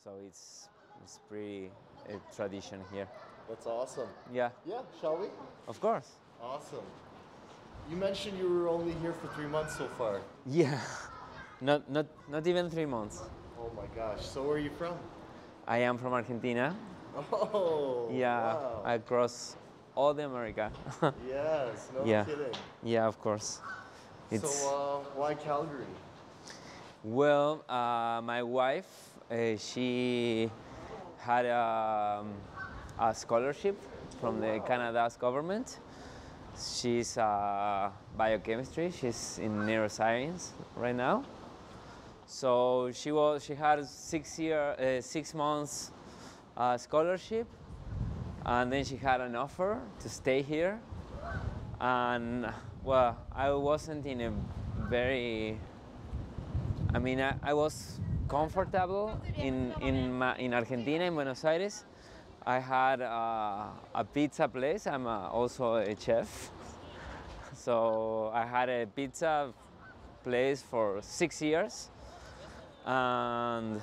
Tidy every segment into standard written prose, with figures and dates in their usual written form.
so it's pretty a tradition here. That's awesome. Yeah, Yeah, shall we? of course. Awesome. You mentioned you were only here for 3 months so far. Yeah, not even 3 months. Oh my gosh. So where are you from? I am from Argentina. Oh, Yeah, wow. I cross all the America. Yes, no Yeah. kidding. Yeah, of course. So why Calgary? Well, my wife, she had a scholarship from the Canada's government. She's biochemistry. She's in neuroscience right now. So she had 6 months scholarship, and then she had an offer to stay here. And well, I wasn't in a very. I mean, I was comfortable in Argentina, in Buenos Aires. I had a pizza place. I'm also a chef, so I had a pizza place for 6 years, but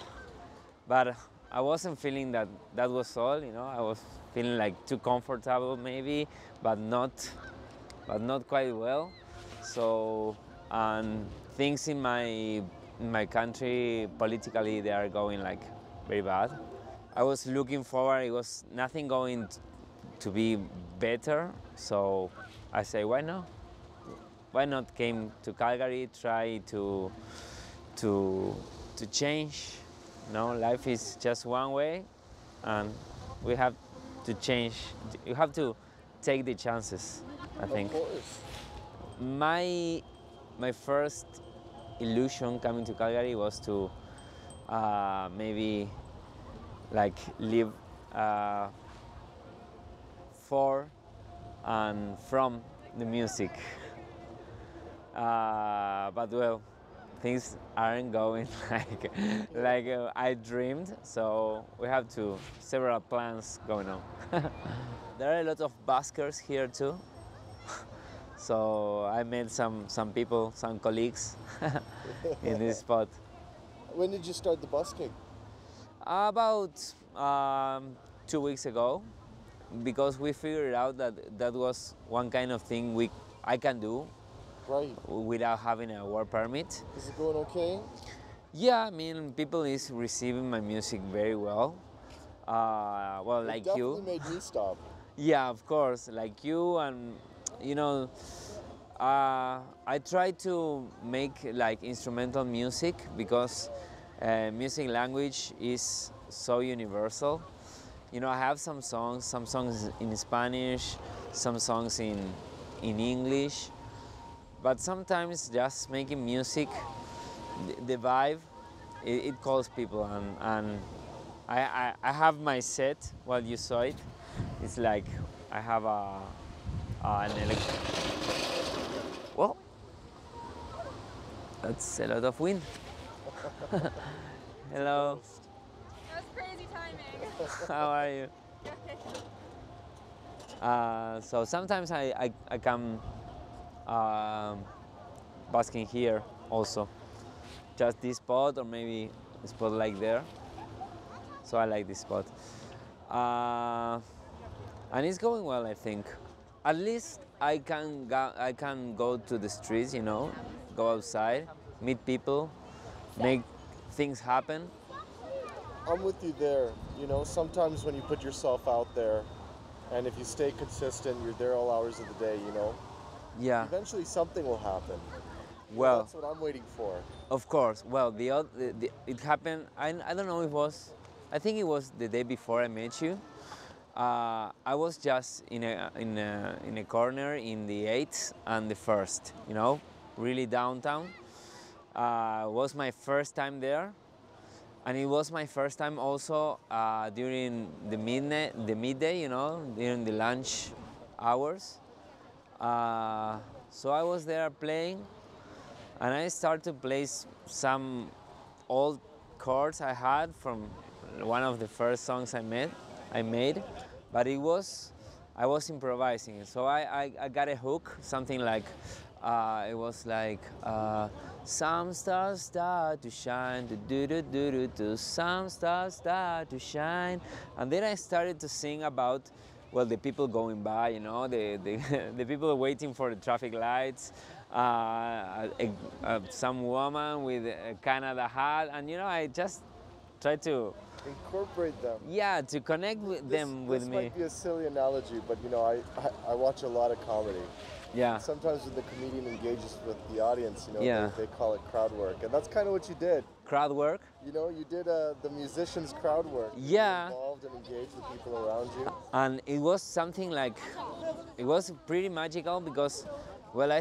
I wasn't feeling that was all. You know, I was feeling like too comfortable maybe, but not quite well. So and things in my country politically, they are going like very bad. I was looking forward. It was nothing going to be better. So I say, why not? Why not came to Calgary? Try to change. No, life is just one way, and we have to change. You have to take the chances, I think. Of course. My first illusion coming to Calgary was to maybe like live for and from the music. But well, things aren't going like I dreamed. So we have several plans going on. There are a lot of buskers here too. So I met some people, some colleagues in this spot. When did you start the busking? About 2 weeks ago, because we figured out that was one kind of thing I can do Right. without having a work permit. Is it going okay? Yeah, I mean, people is receiving my music very well. Well, like It you. definitely made me stop. Yeah, of course, like you, and you know, I try to make like instrumental music because music language is so universal. You know, I have some songs in Spanish, some songs in English, but sometimes just making music, the vibe, it calls people, and I have my set. Well, you saw it. It's like I have an Well, that's a lot of wind. Hello. That was crazy timing. How are you? So sometimes I come basking here also. Just this spot or maybe a spot like there. So I like this spot. And it's going well, I think. At least I can go to the streets, you know, go outside, meet people, make things happen. I'm with you there. You know, sometimes when you put yourself out there, and if you stay consistent, you're there all hours of the day, you know, Yeah. eventually something will happen. Well, That's what I'm waiting for. of course. Well, it happened. I don't know. I think it was the day before I met you. I was just in a corner in the 8th and the 1st. You know, really downtown. Was my first time there, and it was my first time also during the midday. You know, during the lunch hours. So I was there playing. And I started to play some old chords I had from one of the first songs I made, but I was improvising. So I got a hook, something like It was like some stars start to shine, do do do do do do. Some stars start to shine, and then I started to sing about, well, the people going by, you know, the people waiting for the traffic lights, some woman with a Canada hat, and you know, I just try to, Incorporate them. yeah, to connect with them with This me. might be a silly analogy, but you know, I watch a lot of comedy. Yeah, Sometimes when the comedian engages with the audience, you know, Yeah. they call it crowd work, and that's kind of what you did. crowd work. You know, you did the musicians' crowd work. You Yeah. involved and engaged the people around you. And it was something like, it was pretty magical because, well,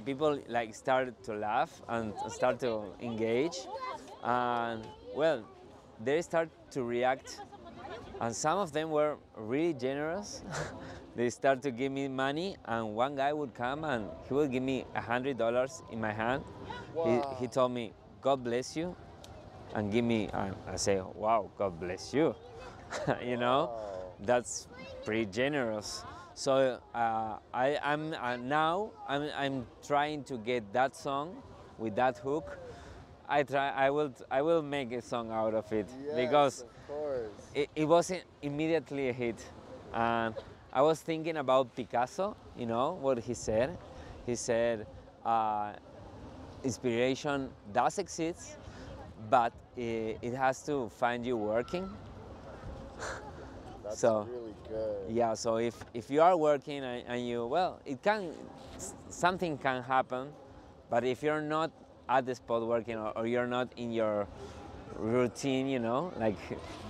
people like started to laugh and start to engage, and well, they start to react, and some of them were really generous. They start to give me money, and one guy would come and he would give me $100 in my hand. Wow. He told me, "God bless you," and give me, and I say, "Wow, God bless you." You know, Wow. that's pretty generous. So I'm now I'm trying to get that song with that hook. I will make a song out of it Yes, because of course. it wasn't immediately a hit. And I was thinking about Picasso, you know, what he said. He said, inspiration does exist, but it has to find you working. That's So, really good. yeah, so if you are working and you, well, something can happen, but if you're not at the spot working, or you're not in your routine, you know, like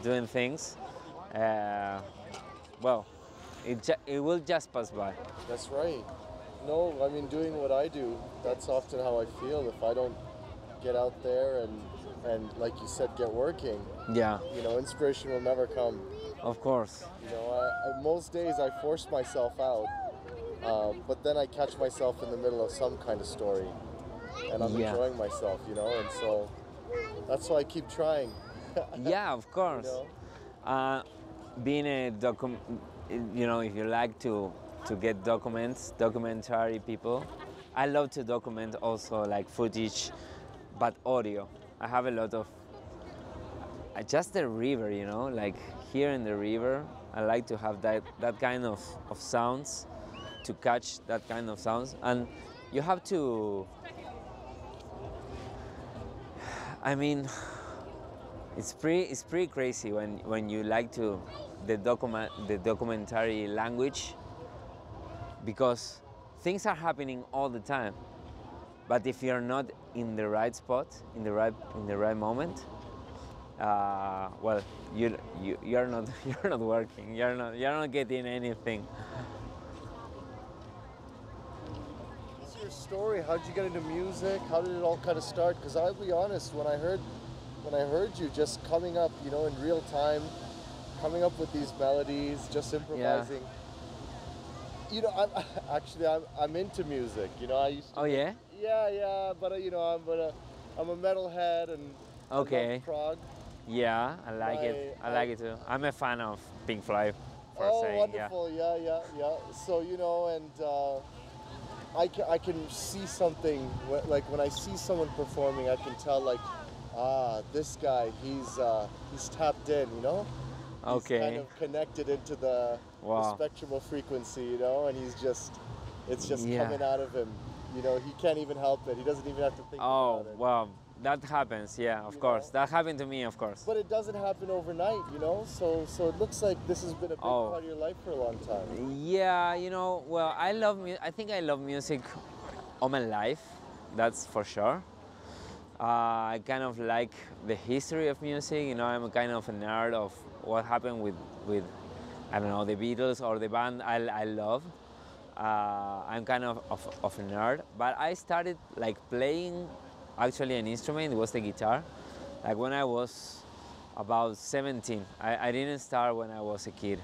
doing things, well, it will just pass by. That's right. No, I mean, doing what I do, that's often how I feel. If I don't get out there and like you said, get working, Yeah, you know, inspiration will never come. of course. You know, most days I force myself out, but then I catch myself in the middle of some kind of story, and I'm Yeah. enjoying myself, you know, and so that's why I keep trying. Yeah, of course. You know? Being a you know, if you like to get documentary people, I love to document also like footage, but audio. I have a lot of just the river, you know, like here in the river, I like to have that kind of sounds, to catch that kind of sounds, and you have to. I mean, it's pretty crazy when you like to the documentary language, because things are happening all the time, but if you're not in the right spot in the right moment, well, you're not you're not working, you're not getting anything. What's your story? How did you get into music? How did it all kind of start? Because I'll be honest, when I heard you just coming up, you know, in real time, coming up with these melodies, just improvising. You know, I'm into music. You know, I used to. Oh yeah. Yeah, but you know, I'm a metalhead and I Okay. love prog. Yeah, I like it. I like it too. I'm a fan of Pink Floyd. For Oh, saying, wonderful! Yeah. So you know, and I can see something like when I see someone performing, I can tell like, this guy, he's tapped in, you know. Okay. He's kind of connected into the Wow. spectral frequency, you know, and it's just Yeah. coming out of him. You know, he can't even help it. He doesn't even have to think Oh, about it. well, that happens. Yeah, of You course. know? That happened to me, of course. But it doesn't happen overnight, you know. So it looks like this has been a big Oh. part of your life for a long time. Yeah, you know, well, I think I love music all my life. That's for sure. I kind of like the history of music. You know, I'm a kind of a nerd of what happened with I don't know, the Beatles or the band I love. I'm kind of a nerd, but I started like playing actually an instrument. It was the guitar, like when I was about 17. I didn't start when I was a kid.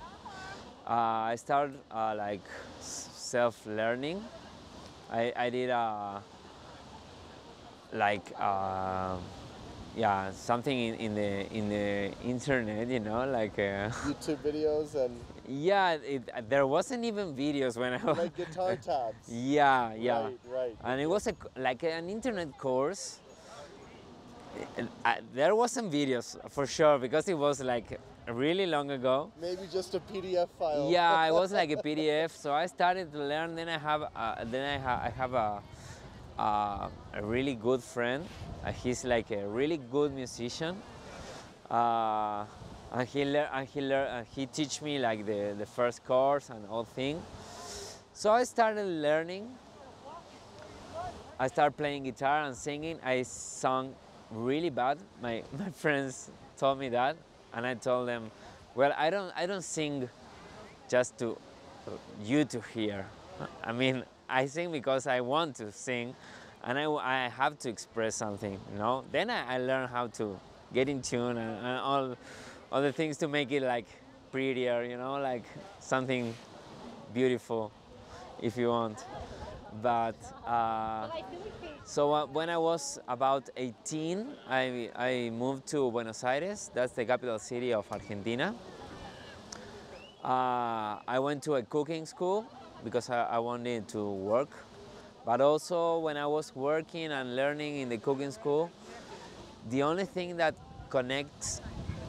I started like self-learning. I did like yeah, something in the internet, you know, like YouTube videos and yeah, there wasn't even videos when I was like guitar tabs. yeah, yeah, Right. and it was like an internet course. There wasn't videos for sure because it was like really long ago. Maybe just a PDF file. Yeah, it was like a PDF. So I started to learn. Then I have a really good friend. He's like a really good musician. And he teach me like the first chords and all thing. So I started learning. I started playing guitar and singing. I sung really bad. My friends told me that, and I told them, well, I don't sing just to you to hear. I mean, I sing because I want to sing, and I have to express something, you know. Then I learned how to get in tune and all the things to make it like prettier, you know, like something beautiful, if you want. But so when I was about 18, I moved to Buenos Aires. That's the capital city of Argentina. I went to a cooking school because I wanted to work. But also when I was working and learning in the cooking school, the only thing that connects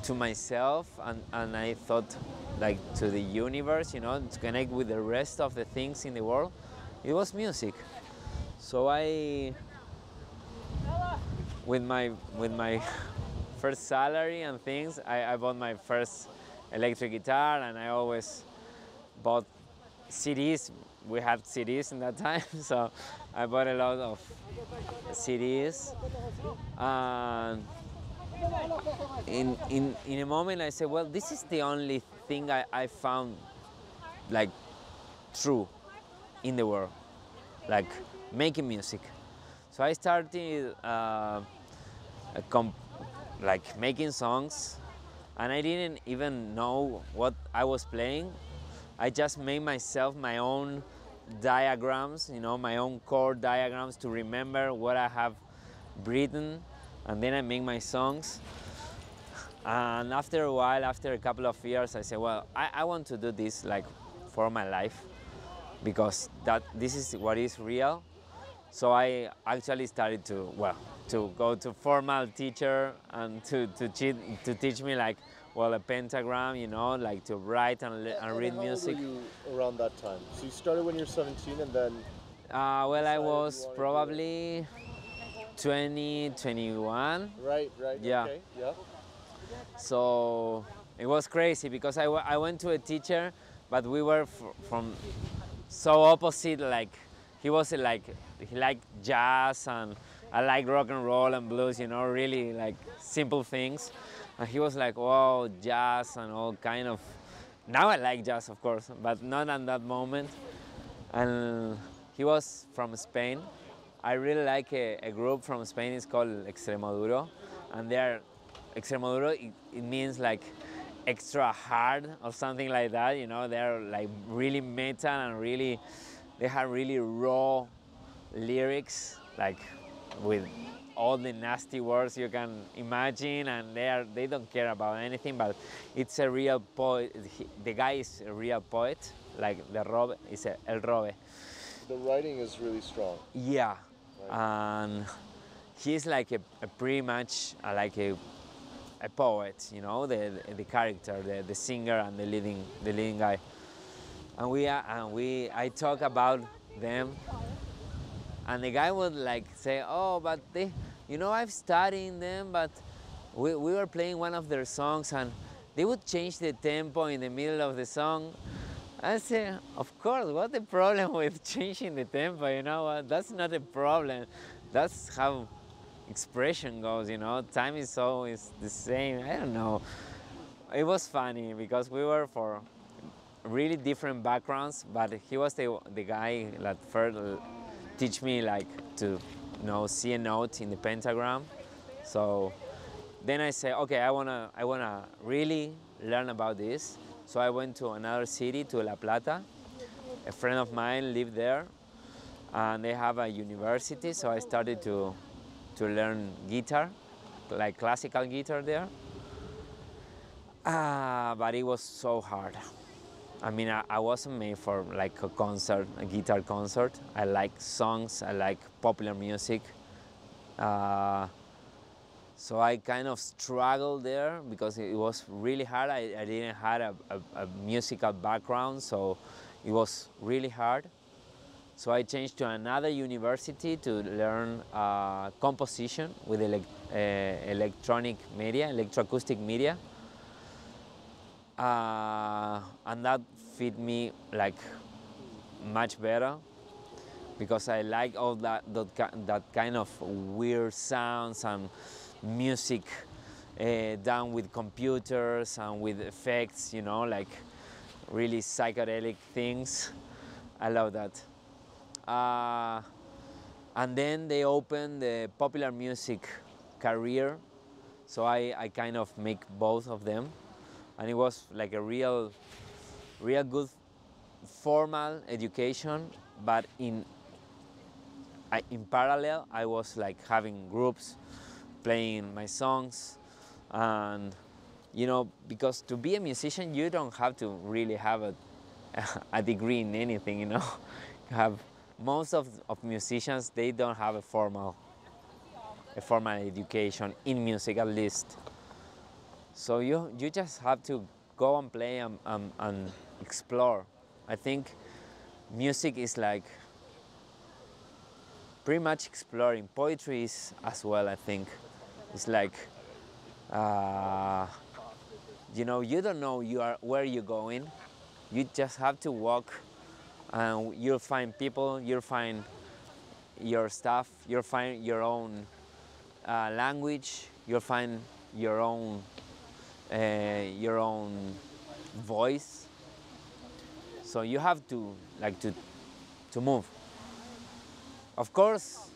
to myself and I thought like to the universe, you know, to connect with the rest of the things in the world, it was music. So with my first salary and things, I bought my first electric guitar, and I always bought CDs. We had CDs in that time, so I bought a lot of CDs. And in a moment I said, well, this is the only thing I found like true in the world, like making music. So I started like making songs, and I didn't even know what I was playing. I just made myself my own diagrams, you know, my own chord diagrams to remember what I have written, and then I make my songs. And after a while, after a couple of years, I said, well, I want to do this like for my life, because this is what is real. So I actually started to go to formal teacher and to teach me like, well, a pentagram, you know, like to write and read music. How old were you around that time? So you started when you were 17, and then well, I was probably 20, 21. Right. Yeah. Okay. Yeah. So it was crazy because I went to a teacher, but we were from so opposite. Like he liked jazz, and I like rock and roll and blues, you know, really like simple things. And he was like, wow, jazz and all kind of. Now I like jazz, of course, but not at that moment. And he was from Spain. I really like a group from Spain. It's called Extremoduro, and Extremoduro, it means like extra hard or something like that, you know. They're like really metal and they have really raw lyrics, like with all the nasty words you can imagine, and they don't care about anything, but it's a real poet. The guy is a real poet, like the Robe is El Robe. The writing is really strong. Yeah, right. And he's like a pretty much like a poet, you know, the character, the singer and the leading guy. And I talk about them, and the guy would like say, oh, but I've studied them, but we were playing one of their songs and they would change the tempo in the middle of the song. I say, of course, what's the problem with changing the tempo, you know? That's not a problem. That's how expression goes, you know? Time is always the same. I don't know. It was funny because we were for really different backgrounds, but he was the guy that first teach me like to, you know, see a note in the pentagram. So then I say, okay, I wanna really learn about this. So I went to another city, to La Plata. A friend of mine lived there, and they have a university. So I started to learn guitar, like classical guitar there. But it was so hard. I mean, I wasn't made for like a concert, a guitar concert. I like songs, I like popular music. So I kind of struggled there because it was really hard. I didn't have a musical background, so it was really hard. So I changed to another university to learn composition with electronic media, electroacoustic media. And that fit me like much better because I like all that kind of weird sounds and music done with computers and with effects, you know, like really psychedelic things. I love that. And then they opened the popular music career, so I kind of make both of them. And it was like a real good formal education, but in parallel I was like having groups, playing my songs, and you know, because to be a musician you don't have to really have a degree in anything, you know. Most of musicians, they don't have a formal education in music, at least. So you just have to go and play and explore. I think music is like pretty much exploring. Poetry is as well, I think. It's like, you know, you don't know where you're going. You just have to walk, and you'll find people, you'll find your stuff, you'll find your own language, you'll find your own voice. So you have to like to move. Of course,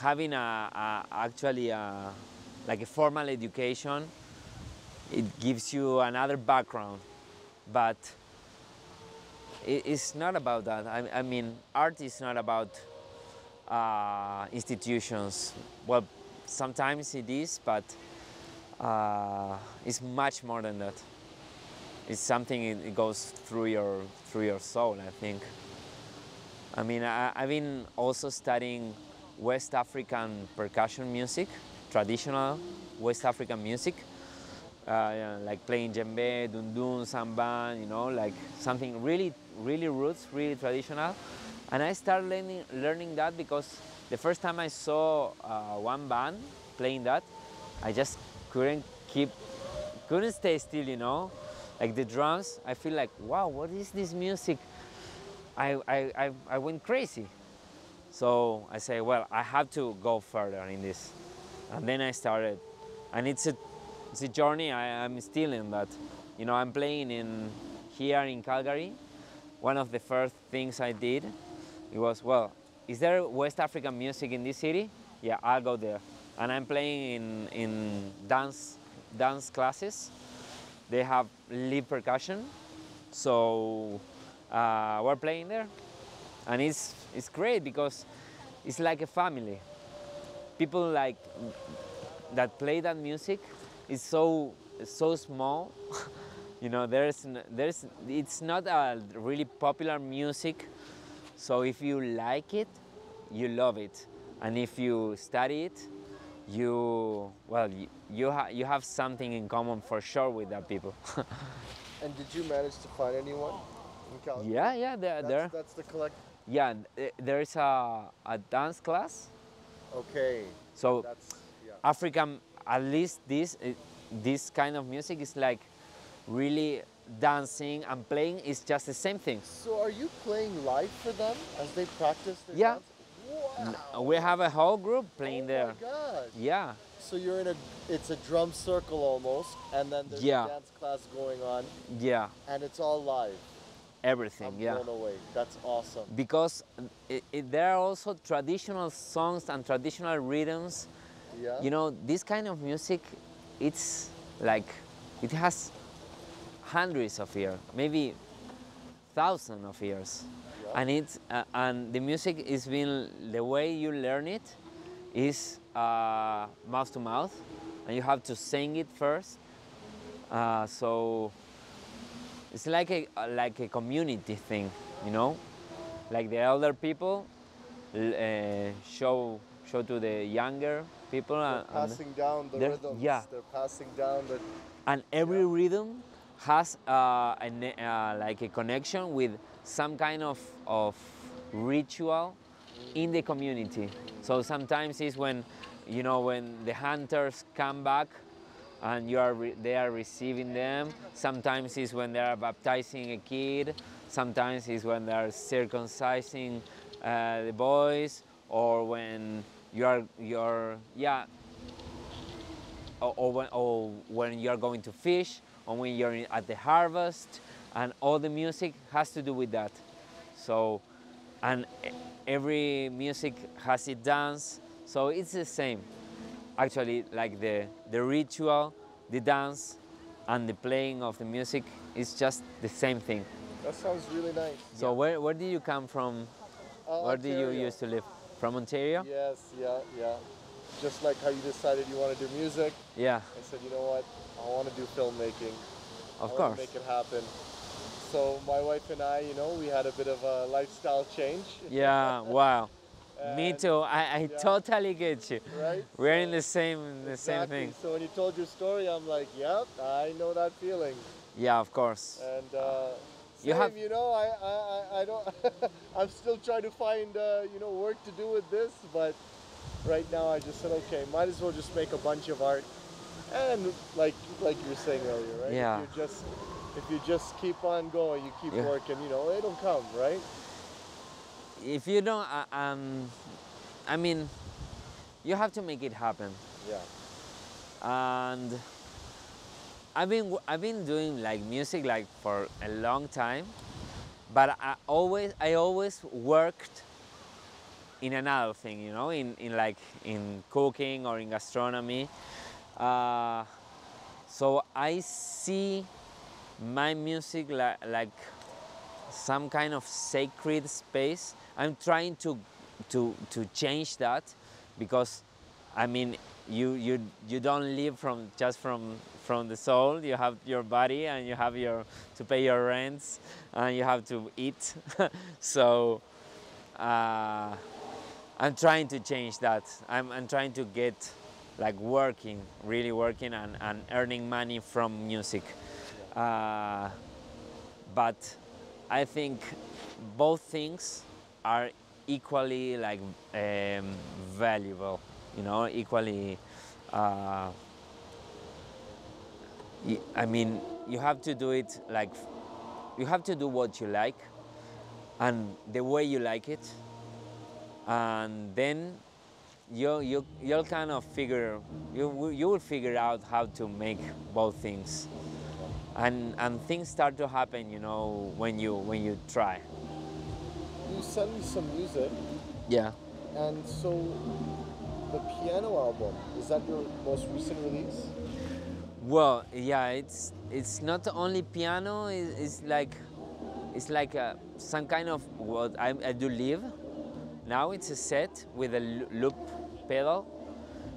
having actually like a formal education, it gives you another background, but it's not about that. I mean, art is not about institutions. Well, sometimes it is, but it's much more than that. It's something, it goes through your soul, I think. I mean, I've been also studying West African percussion music, traditional West African music, like playing djembe, dundun, samba, you know, like something really roots, really traditional. And I started learning that because the first time I saw one band playing that, I just couldn't stay still, you know. Like the drums, I feel like, wow, what is this music? I went crazy. So I say, well, I have to go further in this. And then I started. And it's a journey. I'm still in that. You know, I'm playing here in Calgary. One of the first things I did, it was, well, is there West African music in this city? Yeah, I'll go there. And I'm playing in dance classes. They have live percussion, so we're playing there, and it's great because it's like a family. People like that play that music is so small. You know, it's not a really popular music, so if you like it, you love it, and if you study it, you have something in common for sure with that people. And did you manage to find anyone in Calgary? Yeah, there. That's the collect. Yeah, there is a dance class. Okay. So yeah. African, at least this kind of music is like really dancing and playing is just the same thing. So are you playing live for them as they practice their Yeah. dance? Wow. We have a whole group playing there. Oh my gosh. Yeah. So you're it's a drum circle almost, and then there's a dance class going on. Yeah. And it's all live. Everything, I'm yeah. blown away. That's awesome. Because there are also traditional songs and traditional rhythms. Yeah. You know, this kind of music, it's like, it has hundreds of years, maybe thousands of years. Yeah. And and the music is being, the way you learn it is mouth to mouth, and you have to sing it first. So it's like a community thing, you know, like the elder people show to the younger people. They're passing down the rhythms. Yeah. They're passing down the. And every rhythm has like a connection with some kind of ritual in the community. So sometimes it's when, you know, when the hunters come back and they are receiving them. Sometimes it's when they are baptizing a kid. Sometimes it's when they are circumcising the boys, or when or when you are going to fish, or when you're at the harvest, and all the music has to do with that. So, and every music has its dance, so it's the same. Actually, like the ritual, the dance, and the playing of the music is just the same thing. That sounds really nice. So where did you come from? Where did you used to live? From Ontario? Yes, yeah. Just like how you decided you want to do music. Yeah. I said, you know what? I want to do filmmaking. Of I course. want to make it happen. So my wife and I, you know, we had a bit of a lifestyle change. Yeah. Wow. Me And- too. I totally get you. Right? We're in the same Exactly. thing. So when you told your story, I'm like, yep, I know that feeling. Yeah, of course. And You same, have- you know, I don't. I'm still trying to find, you know, work to do with this, but right now I just said, okay, might as well just make a bunch of art, and like you were saying earlier, right? Yeah. If you just keep on going, you keep Yeah. working, you know, it'll come, right? If you don't, I mean, you have to make it happen. Yeah. And I've been doing like music like for a long time, but I always worked in another thing, you know, in like in cooking or in gastronomy. So I see my music like some kind of sacred space. I'm trying to change that, because I mean, you don't live just from the soul. You have your body, and you have to pay your rents, and you have to eat. So I'm trying to change that. I'm trying to get like really working and earning money from music. But I think both things are equally like valuable, you know, equally. I mean, you have to do it like, you have to do what you like and the way you like it, and then you'll kind of you will figure out how to make both things, and things start to happen, you know, when you try. You sent me some music, Yeah. and so the piano album, is that your most recent release? Well, yeah, it's not only piano. It's like some kind of what I do live. Now it's a set with a loop pedal,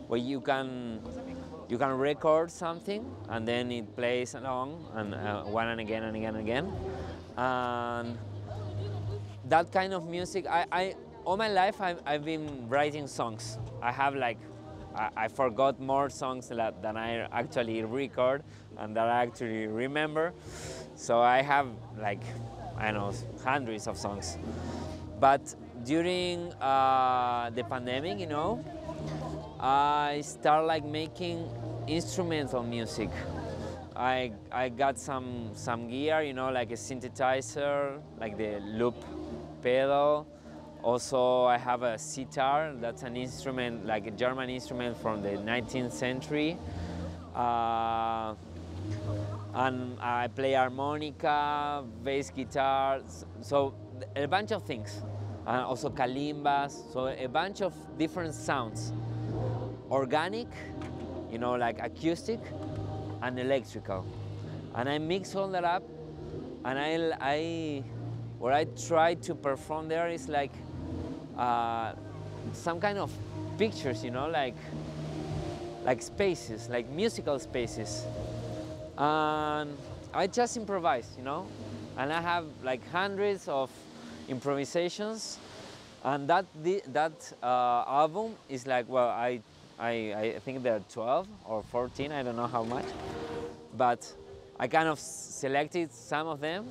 where you can record something and then it plays along, and one and again and again and again, and that kind of music. I all my life I've been writing songs. I have like I forgot more songs than I actually record and that I actually remember. So I have like, I don't know, hundreds of songs. But during the pandemic, you know, I started like making instrumental music. I got some gear, you know, like a synthesizer, like the loop pedal. Also, I have a sitar. That's an instrument, like a German instrument from the 19th century. And I play harmonica, bass guitar, so a bunch of things. And also kalimbas, so a bunch of different sounds. Organic, you know, like acoustic, and electrical. And I mix all that up, and what I try to perform there is like some kind of pictures, you know, like spaces, like musical spaces. And I just improvise, you know, and I have like hundreds of improvisations, and that album is like, well, I think there are 12 or 14, I don't know how much, but I kind of selected some of them,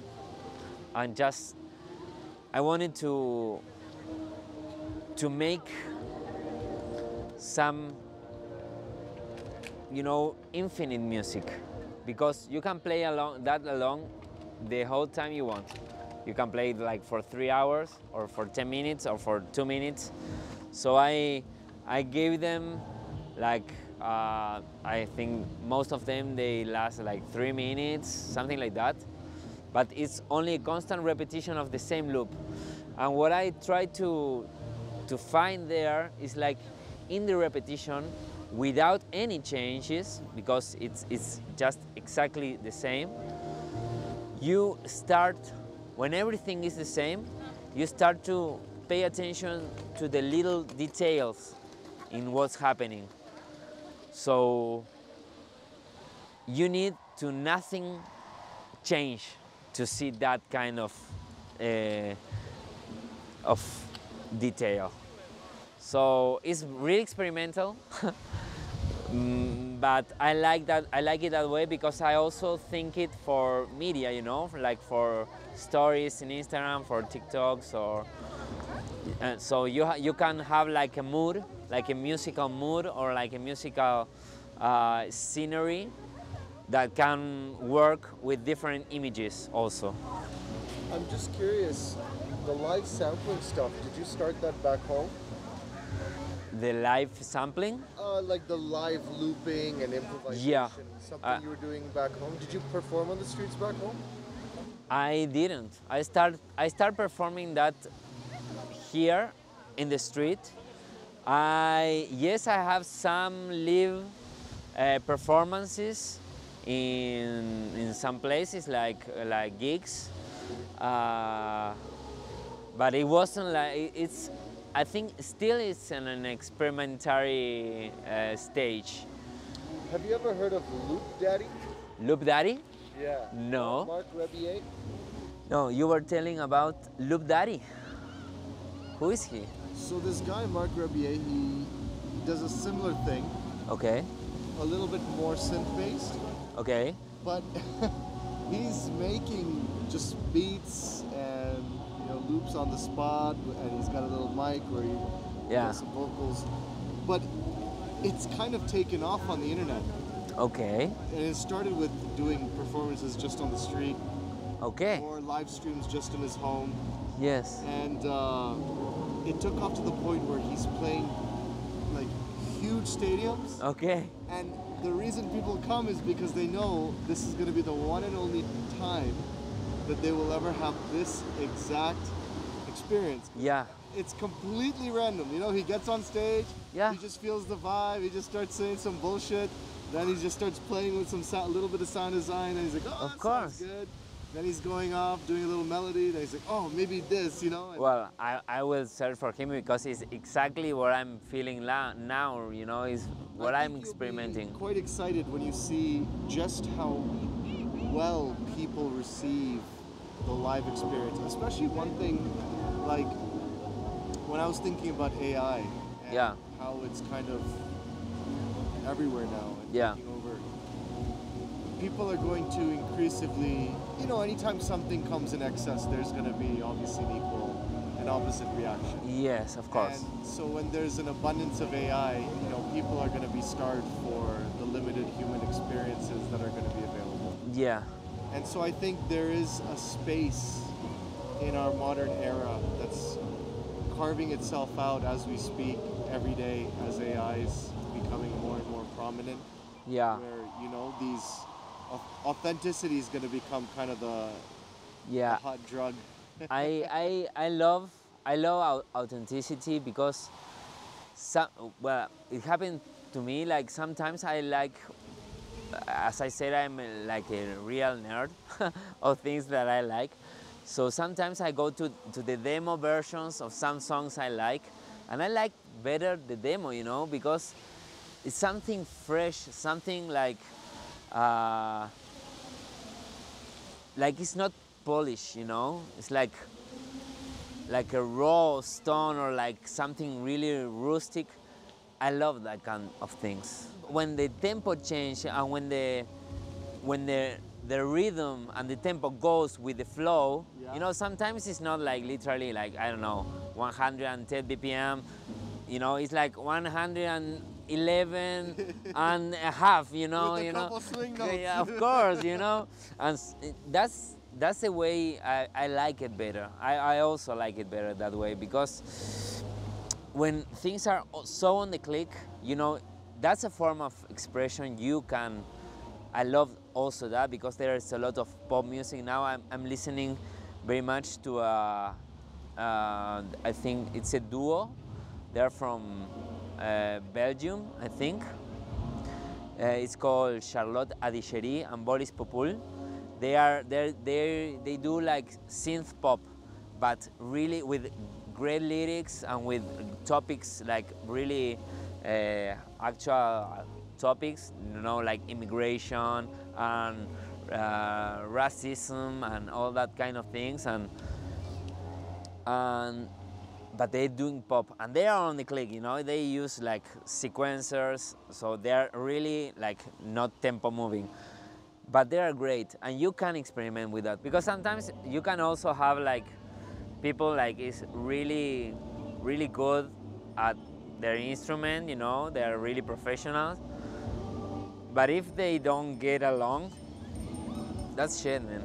and just I wanted to make some, you know, infinite music, because you can play along the whole time you want. You can play it like for 3 hours or for 10 minutes or for 2 minutes. So I gave them like I think most of them they last like 3 minutes, something like that. But it's only a constant repetition of the same loop. And what I try to find there is like in the repetition, without any changes, because it's just exactly the same. You start, when everything is the same, you start to pay attention to the little details in what's happening. So you need to nothing change to see that kind of detail. So it's really experimental, but I like that. I like it that way because I also think it for media, you know, like for stories in Instagram, for TikToks, or so you can have like a mood, like a musical mood, or like a musical scenery that can work with different images also. I'm just curious, the live sampling stuff, did you start that back home? The live sampling? Like the live looping and improvisation, Yeah. something you were doing back home. Did you perform on the streets back home? I didn't. I start performing that here in the street. Yes, I have some live performances in some places like gigs, but it wasn't like it's. I think still it's in an experimentary stage. Have you ever heard of Loop Daddy? Loop Daddy? Yeah. No. Mark Rebier? No, you were telling about Loop Daddy. Who is he? So this guy, Mark Rebier, he does a similar thing, Okay. a little bit more synth-based, Okay. but he's making just beats and loops on the spot, and he's got a little mic where he does some vocals. But it's kind of taken off on the internet. Okay. And it started with doing performances just on the street. Okay. Or live streams just in his home. Yes. And it took off to the point where he's playing like huge stadiums. Okay. And the reason people come is because they know this is going to be the one and only time that they will ever have this exact experience. Yeah. It's completely random. You know, he gets on stage, Yeah. he just feels the vibe, he just starts saying some bullshit, then he just starts playing with a little bit of sound design, and he's like, oh, Of that course. sounds good. Then he's going off, doing a little melody, then he's like, oh, maybe this, you know? And Well, I will search for him because it's exactly what I'm feeling now, you know, is what I I'm think experimenting. You'll be quite excited when you see just how well people receive the live experience. Especially one thing, like when I was thinking about AI and how it's kind of everywhere now and taking over, people are going to increasingly, anytime something comes in excess, there's going to be obviously an equal and opposite reaction. Yes, of course. And so when there's an abundance of AI, people are going to be starved for the limited human experiences that are going to be available. Yeah. And so I think there is a space in our modern era that's carving itself out as we speak every day as AI is becoming more and more prominent. Yeah. Where, these authenticity is going to become kind of the hot drug. I love authenticity because it happened to me, like sometimes I like, as I said, I'm like a real nerd of things that I like. So sometimes I go to the demo versions of some songs I like, and I like better the demo, you know, because it's something fresh, something like it's not polished, you know. It's like a raw stone or like something really rustic. I love that kind of things. When the tempo change and when the rhythm and the tempo goes with the flow, you know, sometimes it's not like literally like, I don't know, 110 BPM, you know, it's like 111 and a half, you know. With a couple swing notes. Yeah, of course, you know, and that's the way I like it better. I also like it better that way, because when things are so on the click, you know, that's a form of expression you can. I love also that, because there is a lot of pop music now. I'm listening very much to I think it's a duo. They're from Belgium, I think. It's called Charlotte Adicheri and Boris Popul. They do like synth pop, but really with great lyrics and with topics like really actual topics, you know, like immigration and racism and all that kind of things, but they're doing pop and they are on the click, you know. They use like sequencers, so they're really like not tempo moving, but they are great, and you can experiment with that, because sometimes you can also have like people like is really good at their instrument, you know, they are really professionals, but if they don't get along, that's shit, man.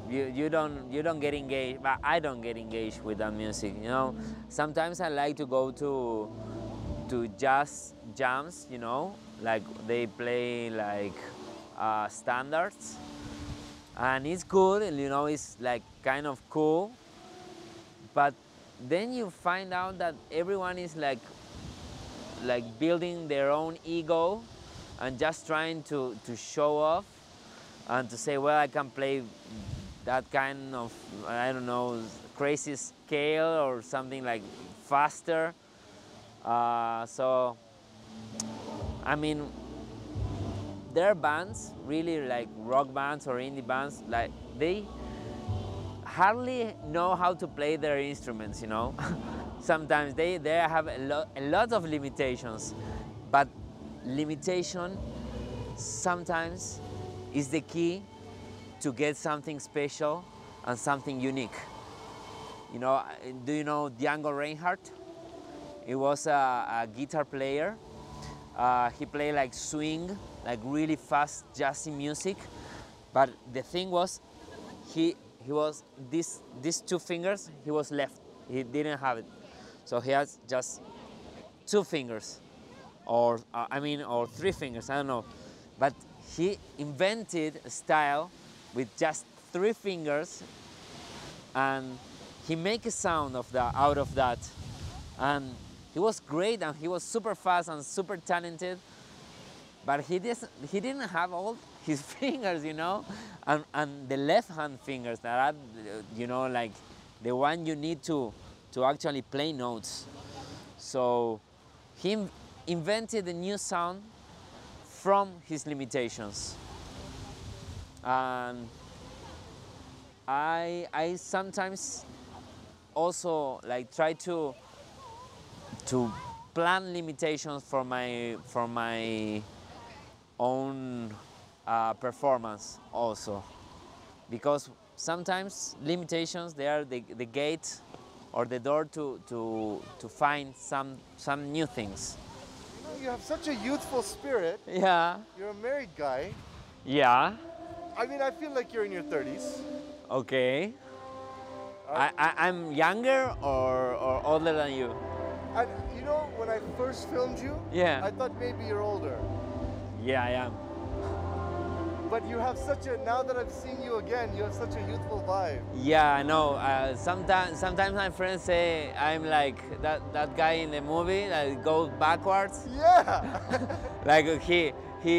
You don't get engaged, but I don't get engaged with that music, you know. Sometimes I like to go to jazz jams, you know, like they play like standards, and it's good, you know, it's like kind of cool, but then you find out that everyone is like building their own ego and just trying to show off and to say, well, I can play that kind of, I don't know, crazy scale or something like faster. So, I mean, there are bands, really like rock bands or indie bands, like they hardly know how to play their instruments, you know. Sometimes they have a lot of limitations, but limitation sometimes is the key to get something special and something unique. You know, do you know Django Reinhardt? He was a guitar player. He played like swing, like really fast jazzy music. But the thing was, he was these two fingers. He was left. He didn't have it, so he has just two fingers, or or three fingers. I don't know. But he invented a style with just three fingers, and he make a sound out of that, and he was great, and he was super fast and super talented, but he didn't have all his fingers, you know, and the left hand fingers that are, you know, like the one you need to actually play notes. So he invented a new sound from his limitations. And I sometimes also like try to plan limitations for my own performance also, because sometimes limitations, they are the gate or the door to find some new things. You know, you have such a youthful spirit. Yeah. You're a married guy. Yeah. I mean, I feel like you're in your 30s. Okay. I'm younger or older than you? And you know, when I first filmed you, Yeah. I thought maybe you're older. Yeah, I am. But you have now that I've seen you again, you have such a youthful vibe. Yeah, I know. Sometimes my friends say I'm like that guy in the movie that goes backwards. Yeah! Like he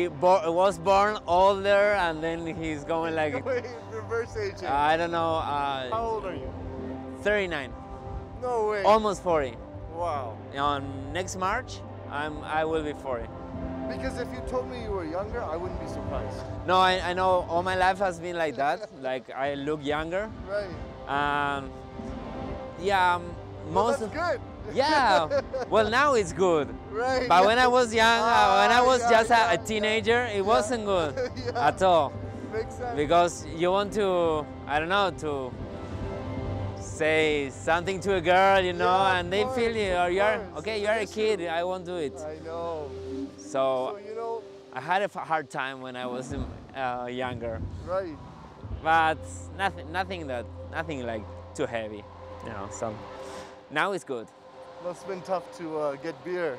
was born older and then he's going like... Wait, reverse aging. I don't know. How old are you? 39. No way. Almost 40. Wow. On next March, I will be 40. Because if you told me you were younger, I wouldn't be surprised. No, I know all my life has been like that. Like I look younger. Right. Yeah, Well, most. that's good. Yeah. Well, now it's good. Right. But when I was young, when I was just yeah, a teenager, it wasn't good Yeah. at all. Makes sense. Because you want to, I don't know, to say something to a girl, you know, Yeah, and they of feel you, or course, you're, of course. okay, you're a kid, I won't do it. I know. So So, you know, I had a hard time when I was younger, right. but nothing like too heavy, you know. So now it's good. Must have been tough to get beer.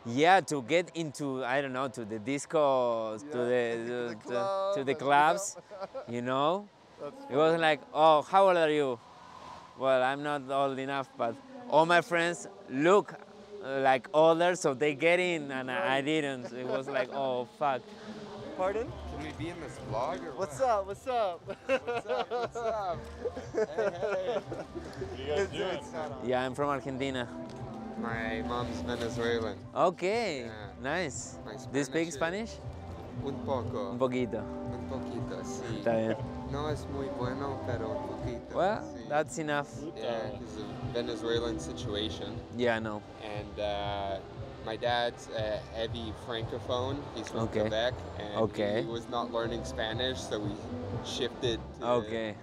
Yeah, to get into, I don't know, to the discos, Yeah, to the the club clubs, you know. It wasn't like, oh, how old are you? Well, I'm not old enough, but all my friends look like older, so they get in, and I didn't. It was like, oh, fuck. Pardon? Can we be in this vlog or What's what? up? What's up? What's up? What's up? Hey, hey. What are you guys doing? Yeah, I'm from Argentina. My mom's Venezuelan. Okay, Yeah. nice. My Do you speak Spanish Spanish? Un poco. Un poquito. Un poquito, sí. Está bien. No es muy bueno, pero un poquito. Well, sí. that's enough. Yeah, because of Venezuelan situation. Yeah, no. And my dad's a heavy francophone. He's from Okay. Quebec, and Okay. he was not learning Spanish, so we shifted Okay,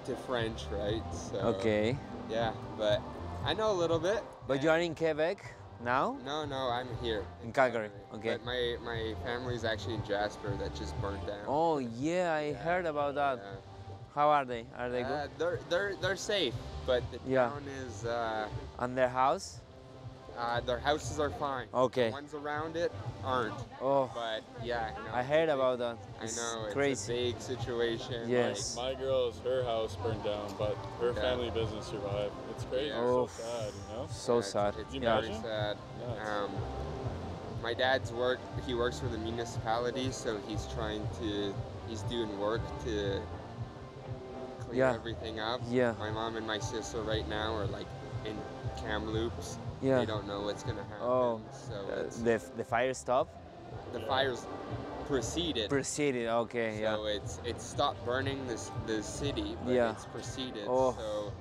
to French, right? So, okay. Yeah, but I know a little bit. But you are in Quebec now? No, I'm here. In Calgary, okay. But my family's actually in Jasper that just burnt down. Oh, yeah, I heard about that. Yeah. How are they? Are they good? They're safe, but the Yeah. town is And their house? their houses are fine. Okay. The ones around it aren't. Oh, But yeah, no, I heard about that. I It's know crazy. it's a big situation. Yes. My girl's, her house burned down, but her Yeah. family business survived. It's crazy. Yeah. Oh. It's so sad, you know? So It's- sad. It's Yeah. very sad. Yeah, it's- My dad's he works for the municipality, so he's doing work to clean Yeah. everything up. Yeah. My mom and my sister right now are like in Kamloops. Yeah. They don't know what's gonna happen. Oh, So it's, the fire stopped? the fires proceeded. Proceeded, okay, yeah. So it's stopped burning the city, but Yeah. it's proceeded. Oh. So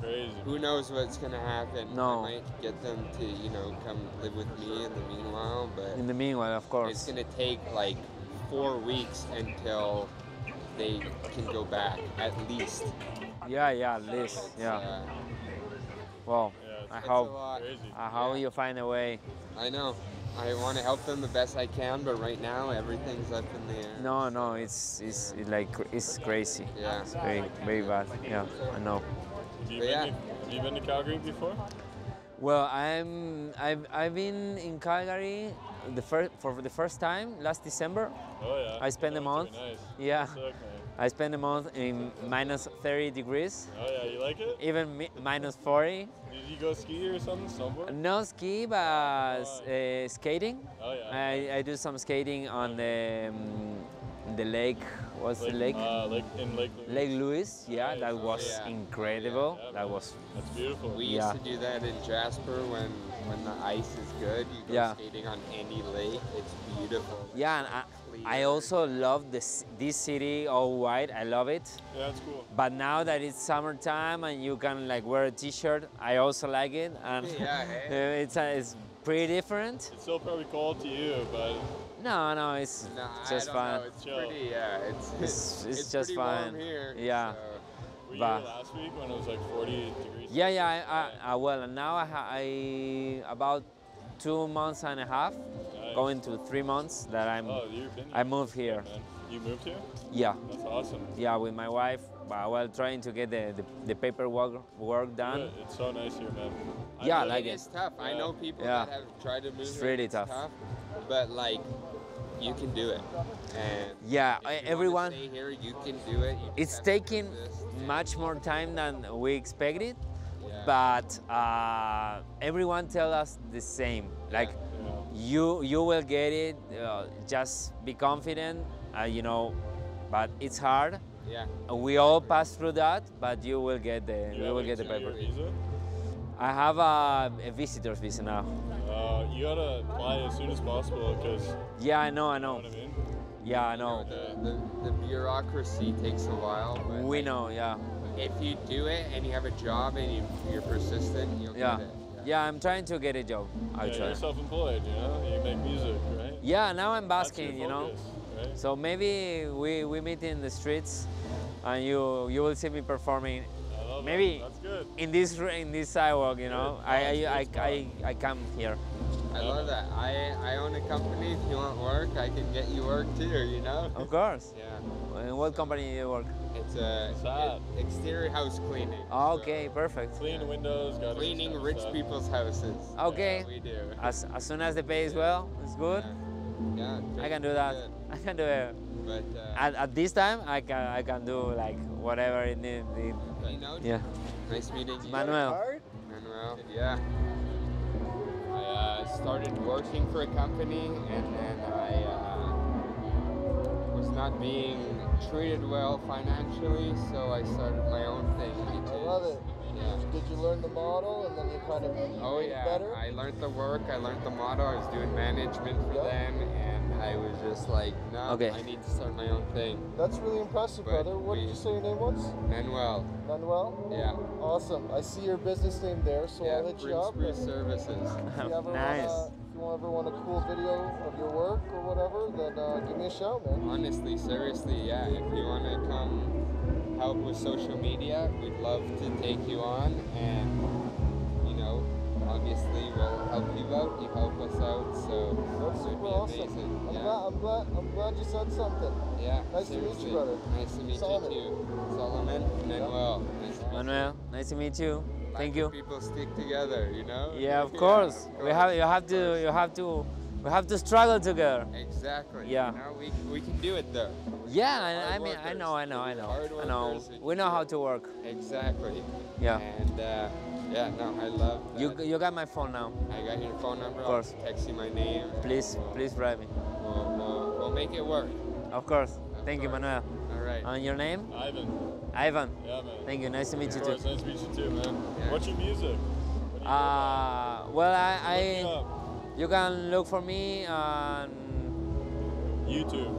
Crazy. who knows what's gonna happen? No. I might get them to come live with me in the meanwhile, but In the meanwhile, of it's course. gonna take like 4 weeks until they can go back at least. Yeah, at least, It's, yeah. Well, Yeah, I it's hope, a lot. Crazy. I hope you find a way. I know. I want to help them the best I can, but right now everything's up in the air. No, it's like it's crazy. Yeah. It's very bad. Yeah, I know. But Have you been to Calgary before? Well, I've been in Calgary for the first time last December. Oh yeah. I spent a That's month. really nice. Yeah, Sick, man. I spent a month in minus 30 degrees, Oh yeah, you like it? even minus 40. Did you go ski or something? Snowboard? No ski, but skating. Oh yeah. I do some skating on the lake. What's the lake? In Lake Louise. Lake Louise. Yeah, Nice. that Oh, was yeah. incredible. Yeah, That man. was. That's beautiful. we Yeah. used to do that in Jasper when the ice is good. You go Yeah. skating on any lake. It's beautiful. Yeah, and I also love this city all white. I love it. Yeah, it's cool. But now that it's summertime and you can like wear a t-shirt, I also like it, and Yeah, hey. it's pretty different. It's still probably cold to you, but No, it's No, just I don't fine. know. It's Chill. pretty. Yeah, It's just pretty fine. warm here. Yeah. so- were you Bah. here last week when it was like 40 degrees? Yeah. Well, and now I about 2 months and a half, Nice. going to 3 months that Oh, you've been here. I moved here. Man. You moved here? Yeah, That's awesome. yeah, with my wife. But while trying to get the paperwork done. Good. It's so nice here, man. Yeah, I love like It it. is tough. I Yeah. know people Yeah. that have tried to move. It's here, really it's tough. But like, you can do it. And Yeah, if you wanna everyone. stay here, you can do it. You just It's have to taking resist. much more time than we expected, Yeah. but everyone tell us the same. Like Yeah. you will get it. Just be confident. But it's hard. Yeah. We all pass through that, but you will get the You we have will a get the 2-year paper. visa? I have a visitor's visa now. You gotta apply as soon as possible because Yeah, I know. you know what I mean. Yeah, I know. The bureaucracy takes a while. But We like, know, yeah. if you do it and you have a job and you're persistent, you'll Yeah. get it. Yeah, I'm trying to get a job, Yeah, actually. you're self-employed, you know. You make music, right? Yeah, now I'm That's basking, your you know. focus, right? So maybe we meet in the streets, and you will see me performing. I love Maybe that. That's good. in this sidewalk, you know. Good. Oh, it's good I come here. I love that. I own a company. If you want work, I can get you work too, you know? Of course. Yeah. In what company do you work? It's Sad. exterior house cleaning. Oh, okay, perfect. Clean the windows, got Cleaning rich people's houses. Okay. Yeah, we do. As soon as the pay is well, it's good. Yeah. I can do that. Good. I can do it. But At this time, I can do like whatever it needs. you know, Yeah. nice meeting you. Manuel. Art? Manuel. Yeah. I started working for a company and then I was not being treated well financially, so I started my own thing. I love it. Yeah. Did you learn the model and then you kind of Oh made it yeah, better? I learned the work, I learned the model, I was doing management for Yeah. them, and I was just like, no, Okay. I need to start my own thing. That's really impressive, But brother. What did we- you say your name was? Manuel, Manuel? yeah. Awesome. I see your business name there, so Yeah, I'll hit you up. Spruce and Services. If you ever Nice. ever want a cool video of your work or whatever, then give me a shout, man. Honestly, seriously, yeah, if you want to come help with social media, we'd love to take you on, and, you know, obviously we'll help you out, you help us out, so That's it would super be awesome. amazing. I'm Yeah. glad you said something. Yeah, Nice to meet you, seriously. brother. Nice to meet Salman. you too. Salman, Manuel. Nice to meet you. Manuel, nice to meet you. Like Thank when you. people stick together, you know? Yeah, of course. We have we have to struggle together. Exactly. Yeah. You know, we can do it though. Yeah, Hard I mean, I workers. know. Hard I know. workers, we We can know do how it. to work. Exactly. Yeah. And yeah, no, I love that. You got my phone now. I got your phone number. Of course. I'll text you my name. and Please, we'll- please write me. We'll make it work. Of course. Thank you, course. Manuel. All right. And your name? Ivan. Ivan. Yeah, man. Thank you. Nice to meet Of you course, too. nice to meet you too, man. Yeah. What's your music? What do you Well, Look me I up. you can look for me on YouTube.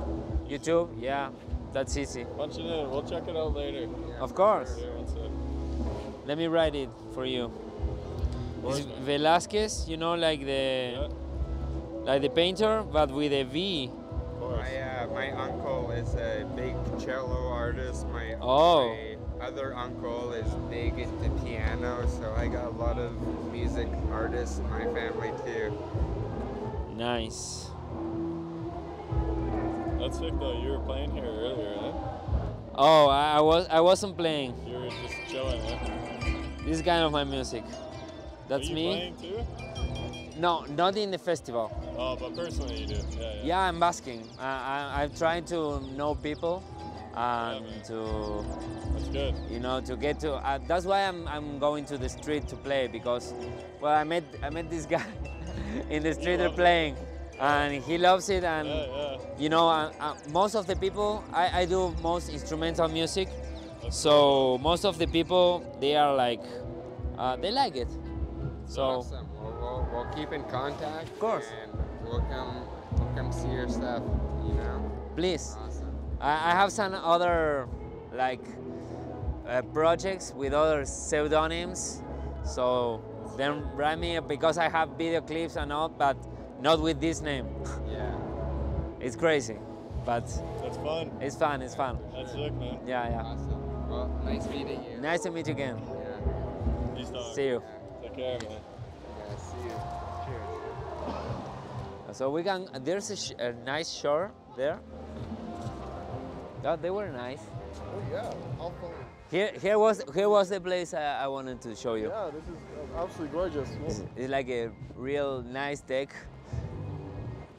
YouTube. Yeah, that's easy. Punch it in. We'll check it out later. Of course. Here, one sec. Let me write it for you. It's Velazquez, you know, like Yeah, the painter, but with a V. of course. My uncle is a big cello artist. My other uncle is big into piano, so I got a lot of music artists in my family too. Nice. That's sick though. You were playing here earlier, eh? Oh, I wasn't playing. You were just chilling, eh? This is kind of my music. That's Are you me. playing too? No, not in the festival. Oh, but personally you do. Yeah. Yeah, I'm basking. I'm trying to know people and man. to, That's good. you know, to get to. That's why I'm going to the street to play because, well, I met this guy in the street loves it. playing, and he loves it. And Yeah. you know, most of the people, I do most instrumental music, so most of the people they are like, they like it. So Awesome. We'll keep in contact. Of course. And we'll come see your stuff. You know. please. Awesome. I have some other like projects with other pseudonyms, so then write me because I have video clips and all, but not with this name. Yeah. It's crazy, but That's fun. it's fun. It's fun. That's sick, man. Yeah. Awesome. Well, nice meeting you. Nice to meet you again. Yeah. Peace, dog. See you. Take care, man. Yeah. See you. Cheers. So we can. There's a nice shore there. God, they were nice. Oh yeah, how fun. Here was the place I wanted to show you. Yeah, this is absolutely gorgeous. It's like a real nice deck.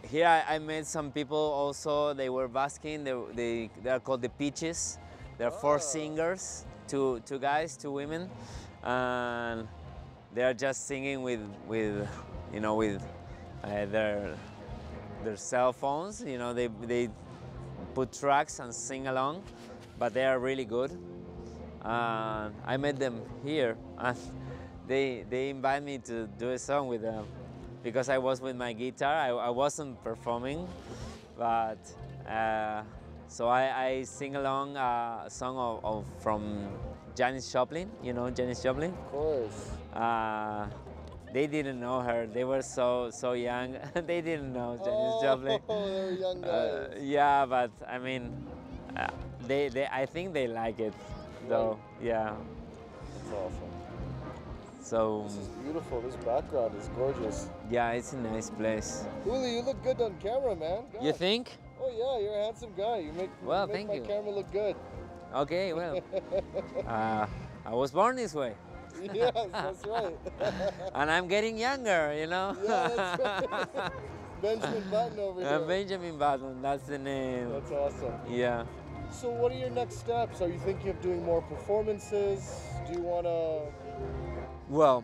Here I met some people also. They were basking. They are called the Peaches. They're four singers, two guys, two women, and they are just singing with you know with their cell phones. You know they put tracks and sing along, but they are really good. I met them here, and they invite me to do a song with them because I was with my guitar. I wasn't performing, but so I sing along a song from Janis Joplin. You know Janis Joplin? Of course. They didn't know her. They were so young. They didn't know Janis Joplin. Oh, they were young guys. Yeah, but I mean, I think they like it, though. Yeah. That's awesome. So This is beautiful. This background is gorgeous. yeah, it's a nice place. Juli, you look good on camera, man. You Gosh. think? Oh yeah, you're a handsome guy. You make, Well, you make thank my you. camera look good. Okay, well, I was born this way, Yes, that's right. and I'm getting younger. You know. Yeah, that's right. Benjamin Button over here. Benjamin Button. That's the name. That's awesome. Yeah. So what are your next steps? Are you thinking of doing more performances? Do you want to... Well,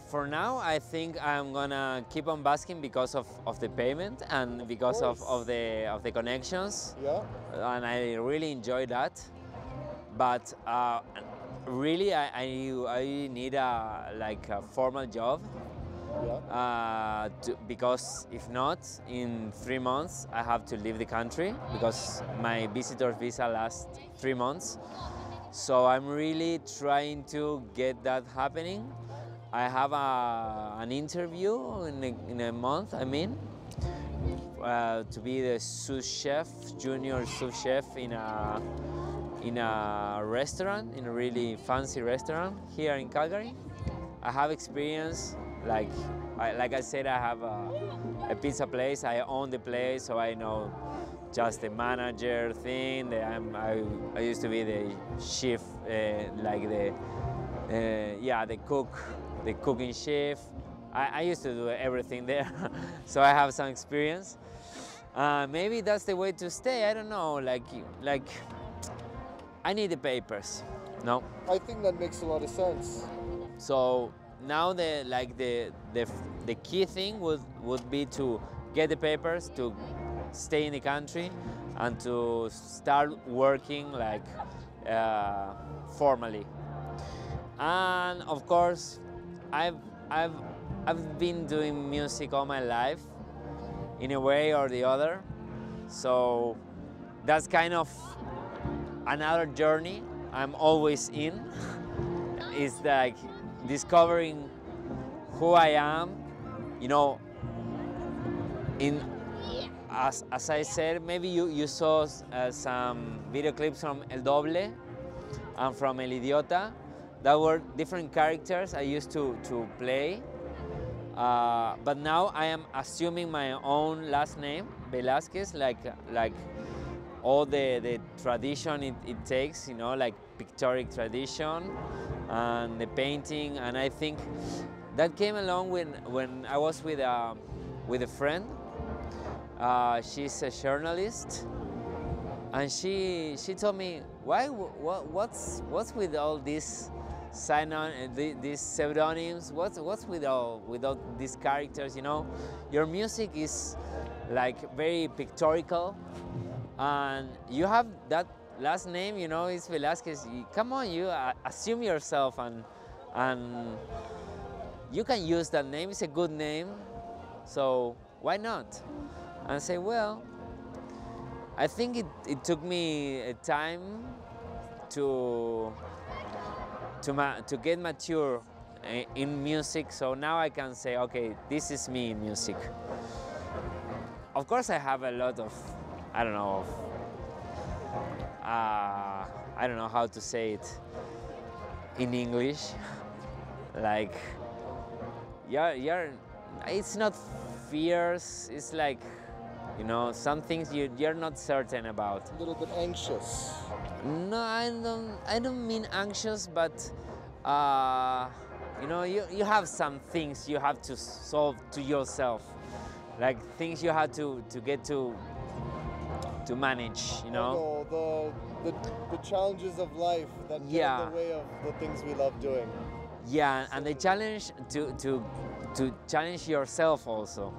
for now, I think I'm gonna keep on basking because of the payment and because of the connections, Yeah? and I really enjoy that. But really, I need a formal job Yeah. because if not, in 3 months I have to leave the country because my visitor visa lasts 3 months. So I'm really trying to get that happening. I have an interview in a month, I mean, to be the sous chef, junior sous chef in a restaurant, in a really fancy restaurant here in Calgary. I have experience, like I said, I have a pizza place. I own the place, so I know just the manager thing. I used to be the chef, like the cook, the cooking chef. I used to do everything there, so I have some experience. Maybe that's the way to stay. I don't know. Like I need the papers. No. I think that makes a lot of sense. So now the key thing would be to get the papers, to stay in the country, and to start working like formally. And of course, I've been doing music all my life, in a way or the other. So that's kind of another journey I'm always in. Is like discovering who I am, you know. As I said, maybe you saw some video clips from El Doble and from El Idiota. That were different characters I used to play. But now I am assuming my own last name, Velazquez, like all the tradition it takes, you know, like pictorial tradition and the painting. And I think that came along when I was with a friend. She's a journalist, and she told me, what's with all these these pseudonyms? What's with all these characters? You know, your music is like very pictorial, and you have that last name. You know, it's Velazquez. Come on, you assume yourself, and you can use that name. It's a good name, so why not? And I say, well, I think it took me a time to get mature in music, so now I can say, okay, this is me in music. Of course, I have a lot of, I don't know how to say it in English. Like, it's not fears. It's like, you know, some things you're not certain about. A little bit anxious. No, I don't mean anxious, but you know, you have some things you have to solve to yourself, like things you have to get to manage. You know. I know, the challenges of life that get in the way of the things we love doing. Yeah, and the challenge to challenge yourself also.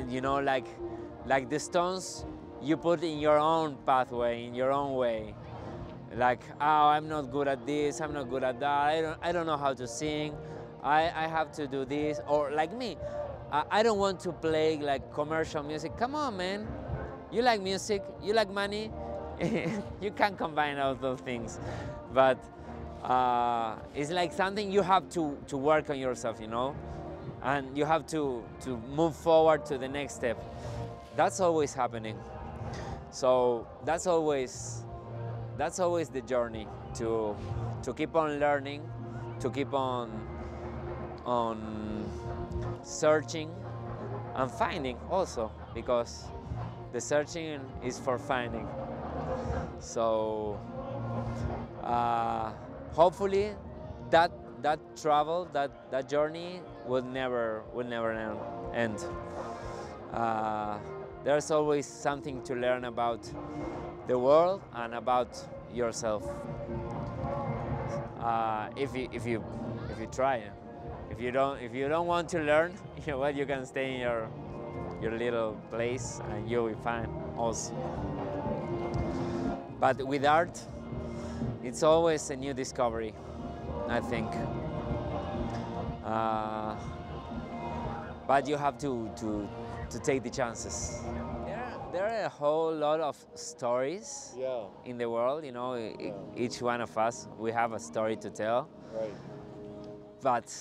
You know, like the stones you put in your own pathway, in your own way. like, oh, I'm not good at this, I'm not good at that, I don't know how to sing, I have to do this, or like me, I don't want to play like commercial music. Come on, man, you like music, you like money, you can combine all those things, but it's like something you have to work on yourself, you know, and you have to move forward to the next step. That's always happening. So that's always the journey, to keep on learning, to keep on searching and finding also, because the searching is for finding. So hopefully that travel, that journey will never end. There's always something to learn about the world and about yourself. If you try. If you don't want to learn, you know what, you can stay in your little place and you'll be fine also. But with art, it's always a new discovery, I think. But you have to take the chances. There are a whole lot of stories in the world, you know. Each one of us, we have a story to tell. Right. But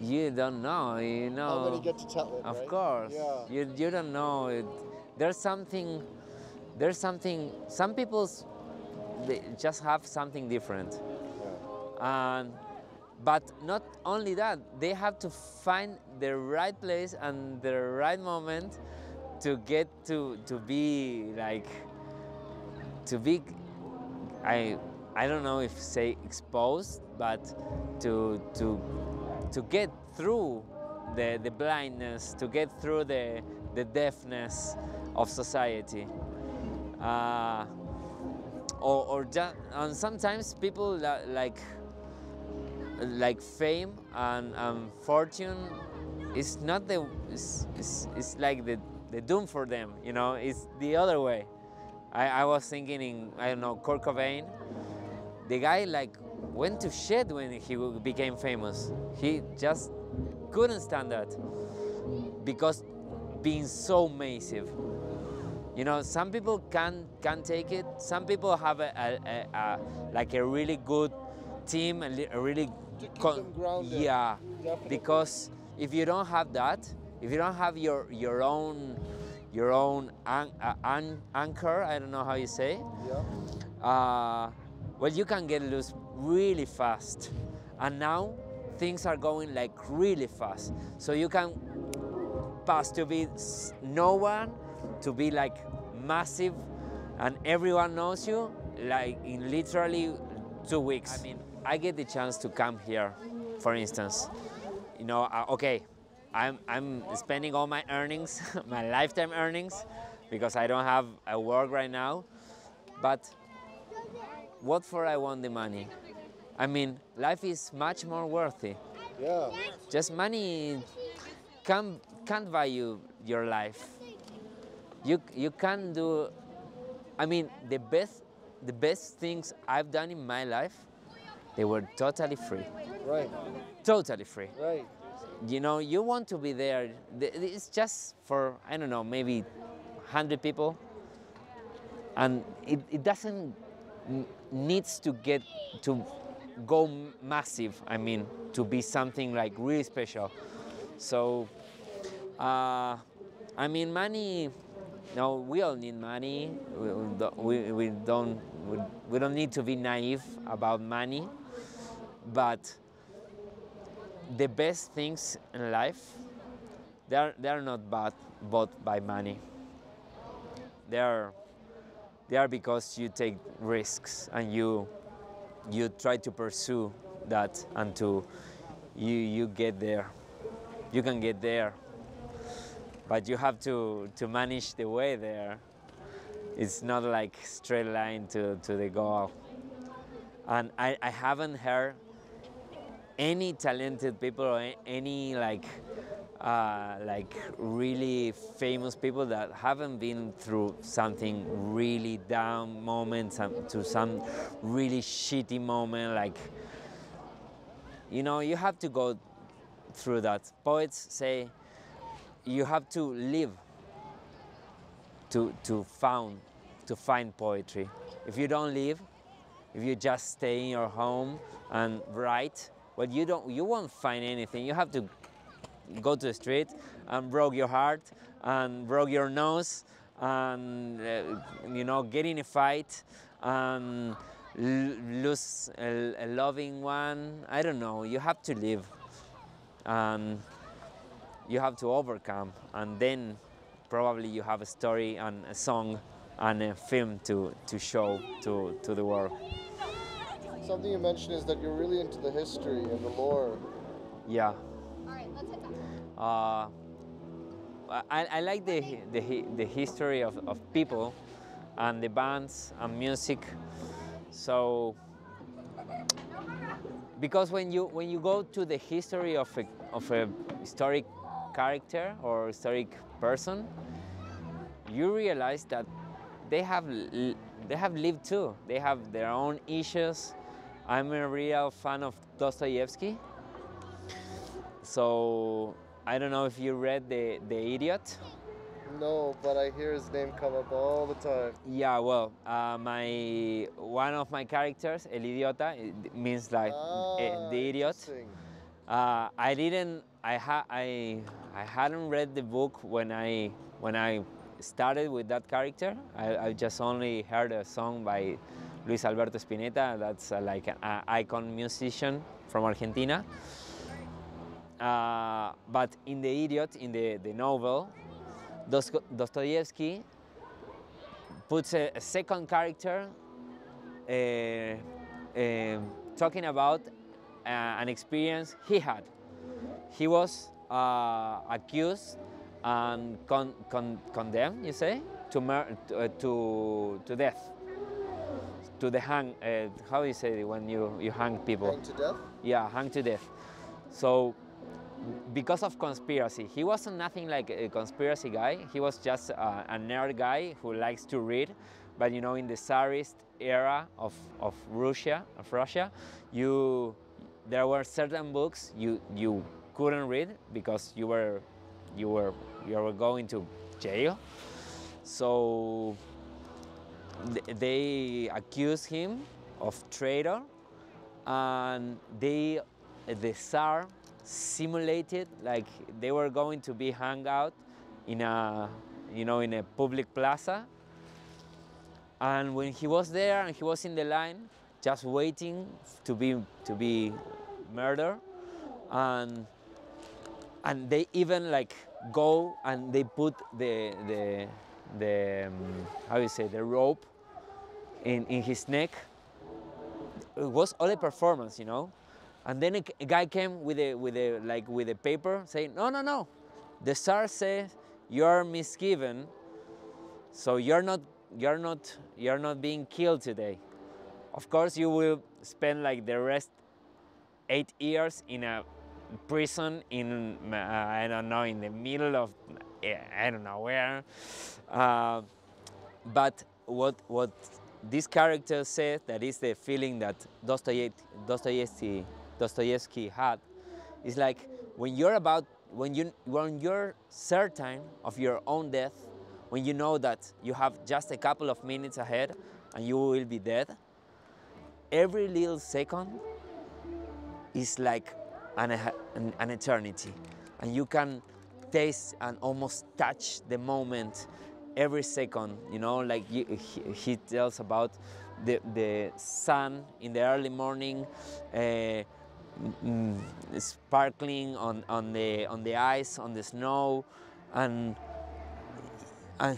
you don't know, you know. How many get to tell it, Of right? course. Yeah. You don't know. There's something, some people, they just have something different. Yeah. But not only that, they have to find the right place and the right moment to get to be like, I don't know if say exposed, but to get through the blindness, to get through the deafness of society. Or just, and sometimes people like fame and fortune is not it's like the doom for them, you know. It's the other way. I was thinking in, I don't know, Kurt Cobain, the guy like went to shed when he became famous. He just couldn't stand that, because being so massive, you know, some people can take it. Some people have like a really good team, a really To keep them grounded. yeah. Definitely. Because if you don't have that, if you don't have your own anchor, I don't know how you say, well, you can get loose really fast. And now things are going like really fast, so you can pass to be no one to be like massive and everyone knows you like in literally 2 weeks. I mean, I get the chance to come here, for instance, you know, okay, I'm spending all my earnings, my lifetime earnings, because I don't have a work right now. But what for I want the money? I mean, life is much more worthy. Yeah. Just money can't buy you your life. You can't do. I mean, the best things I've done in my life, they were totally free. Right. Totally free. Right. You know, you want to be there. It's just for, I don't know, maybe 100 people, and it doesn't needs to get to go massive. I mean, to be something like really special. So, I mean, money. No, we all need money. We don't need to be naive about money, but the best things in life, they're not bought by money. They are because you take risks and you try to pursue that, and you get there. You can get there, but you have to manage the way there. It's not like straight line to the goal. And I haven't heard any talented people or any like like really famous people that haven't been through something really down moment, to some really shitty moment. Like, you know, you have to go through that. Poets say you have to live to find poetry. If you don't live, if you just stay in your home and write, well, you won't find anything. You have to go to the street and broke your heart and broke your nose and you know, get in a fight and lose a loving one. I don't know. You have to live and you have to overcome, and then probably you have a story and a song and a film to show to the world. Something you mentioned is that you're really into the history and the lore. Yeah. All right, let's hit that. I like the history of people and the bands and music. So because when you go to the history of a historic character or historic person, you realize that they have lived too. They have their own issues. I'm a real fan of Dostoevsky. So I don't know if you read the Idiot. No, but I hear his name come up all the time. Yeah, well, one of my characters, El Idiota, it means like the idiot. Interesting. I hadn't read the book when I started with that character. I just only heard a song by Luis Alberto Spinetta. That's like an icon musician from Argentina. But in the Idiot, in the novel, Dostoevsky puts a second character talking about an experience he had. He was accused and condemned, you say, to death, to the hang. How do you say it when you hang people? Hang to death? Yeah, hang to death. So, because of conspiracy, he wasn't nothing like a conspiracy guy. He was just a nerd guy who likes to read. But you know, in the Tsarist era of Russia, there were certain books you couldn't read because you were going to jail. So they accused him of traitor, and the Tsar simulated like they were going to be hung out in a public plaza. And when he was there and he was in the line, just waiting to be murdered, and they even like go and they put the how you say, the rope in his neck. It was all a performance, you know. And then a guy came with a paper saying, no, the Tsar says you are misgiven, so you're not being killed today. Of course, you will spend like the rest 8 years in a prison in I don't know, in the middle of I don't know where. But what this character said, that is the feeling that Dostoevsky had, is like when you're certain of your own death, when you know that you have just a couple of minutes ahead and you will be dead, every little second is like an eternity, and you can taste and almost touch the moment every second. You know, like he tells about the sun in the early morning, sparkling on the ice, on the snow, and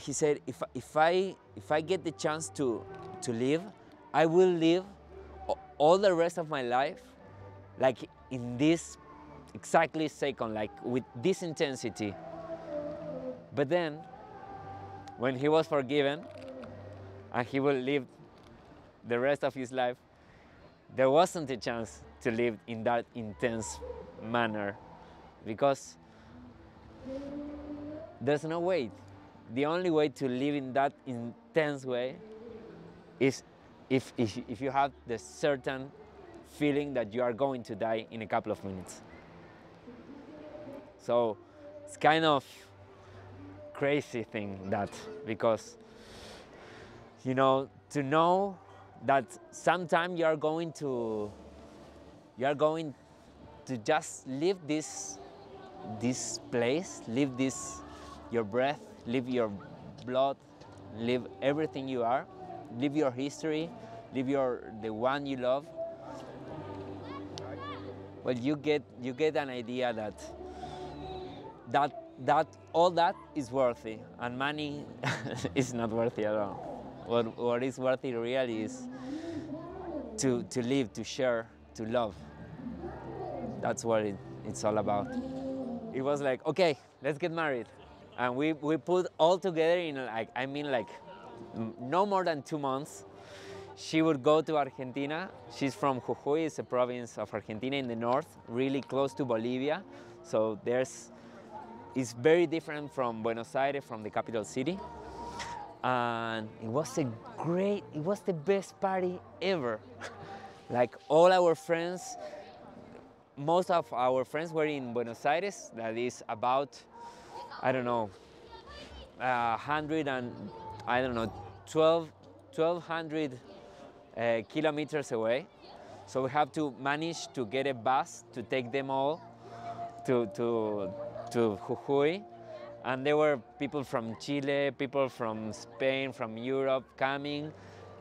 he said, if I get the chance to live, I will live all the rest of my life like in this exactly second, like with this intensity. But then, when he was forgiven and he will live the rest of his life, there wasn't a chance to live in that intense manner, because there's no way. The only way to live in that intense way is if you have the certain feeling that you are going to die in a couple of minutes. So it's kind of crazy thing that, because you know, to know that sometime you are going to just leave this place, leave this your breath, leave your blood, leave everything you are, leave your history, leave the one you love. Well, you get an idea that all that is worthy, and money is not worthy at all. What is worthy really is to live, to share, to love. That's what it's all about. It was like, okay, let's get married. And we put all together in like no more than 2 months. She would go to Argentina. She's from Jujuy, it's a province of Argentina in the north, really close to Bolivia. So it's very different from Buenos Aires, from the capital city. And it was the best party ever. Like all our friends, most of our friends were in Buenos Aires, that is about, I don't know, 1,200 kilometers away. So we have to manage to get a bus to take them all to Jujuy. And there were people from Chile, people from Spain, from Europe coming.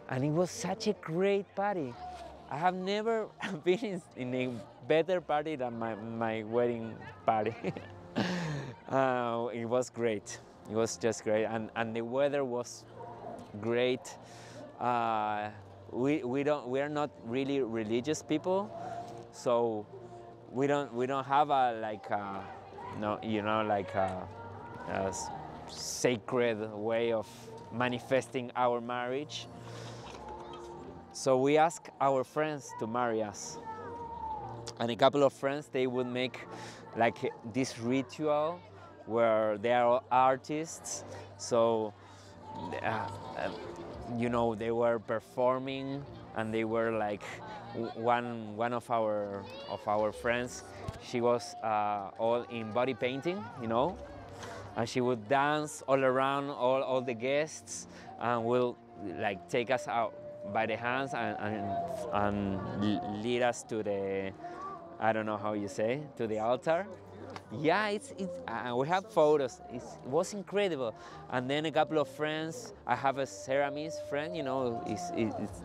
And it was such a great party. I have never been in a better party than my wedding party. It was great. It was just great, and the weather was great. We are not really religious people, so we don't have a sacred way of manifesting our marriage. So we asked our friends to marry us, and a couple of friends, they would make like this ritual where they are artists. So you know, they were performing, and they were like one of our friends. She was all in body painting, you know, and she would dance all around all the guests, and will like take us out by the hands and lead us to the, I don't know how you say, to the altar. Yeah, we have photos. It was incredible. And then a couple of friends. I have a ceramist friend, you know,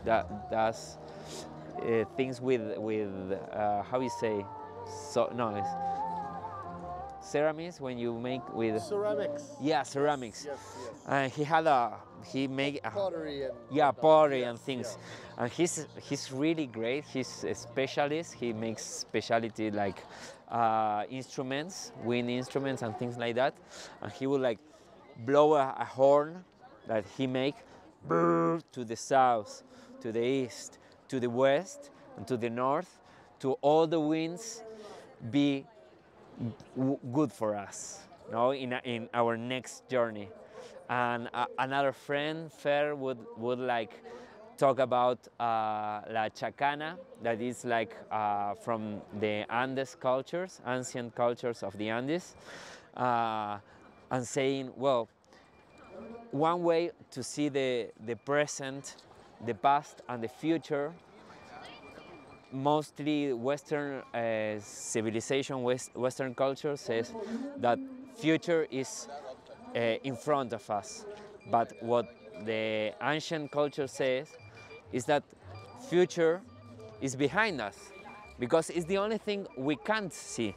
that does things with how you say, so no, it's ceramics when you make with Ceramics. Yeah, ceramics. Yes. He make Pottery and pottery yes, and things, yeah. and he's really great. He's a specialist. He makes specialty like instruments, wind instruments and things like that. And he would like blow a horn that he make to the south, to the east, to the west, and to the north, to all the winds be good for us, you know, in our next journey. And another friend, Fer, would like talk about La Chacana, that is like from the Andes cultures, ancient cultures of the Andes, and saying, well, one way to see the present, the past, and the future, mostly Western civilization, Western culture says that future is in front of us. But what the ancient culture says is that future is behind us, because it's the only thing we can't see.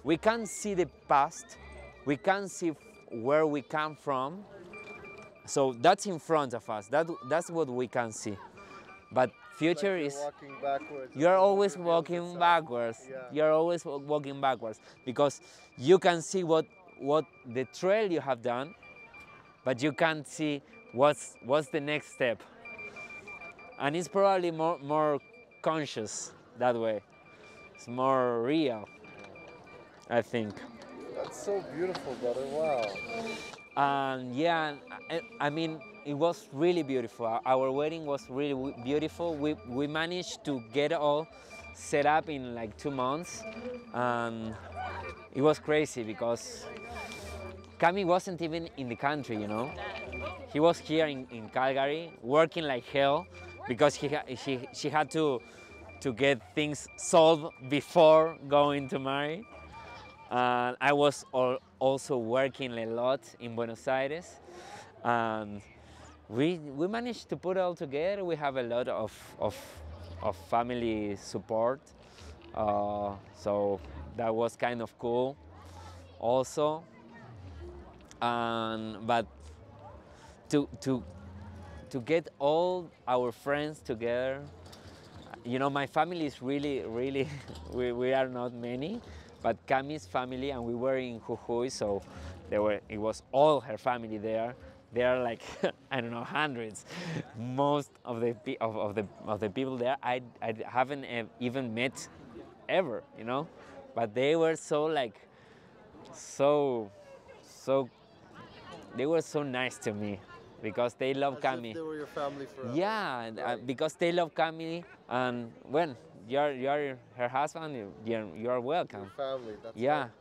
We can't see the past, we can't see where we come from, so that's in front of us. That's what we can see. But future Like is walking backwards. you're always walking backwards. Yeah. You're always walking backwards, because you can see what the trail you have done, but you can't see what's the next step. And it's probably more conscious that way. It's more real, I think. That's so beautiful, brother. Wow. And yeah, I mean, it was really beautiful. Our wedding was really beautiful. We managed to get it all set up in like 2 months, and it was crazy because Cami wasn't even in the country, you know. He was here in Calgary working like hell because she had to get things solved before going to marry. I was also working a lot in Buenos Aires, and we managed to put it all together. We have a lot of family support, so that was kind of cool also. But to get all our friends together, you know, my family is really we are not many, but Cami's family, and we were in Jujuy, so it was all her family there. There are like I don't know, hundreds. Most of the people there I haven't even met ever, you know, but they were so they were so nice to me because they love As Cami. if they were your family forever. Yeah, Right. because they love Cami, and when you're her husband, you're welcome. Your family. That's Yeah, right.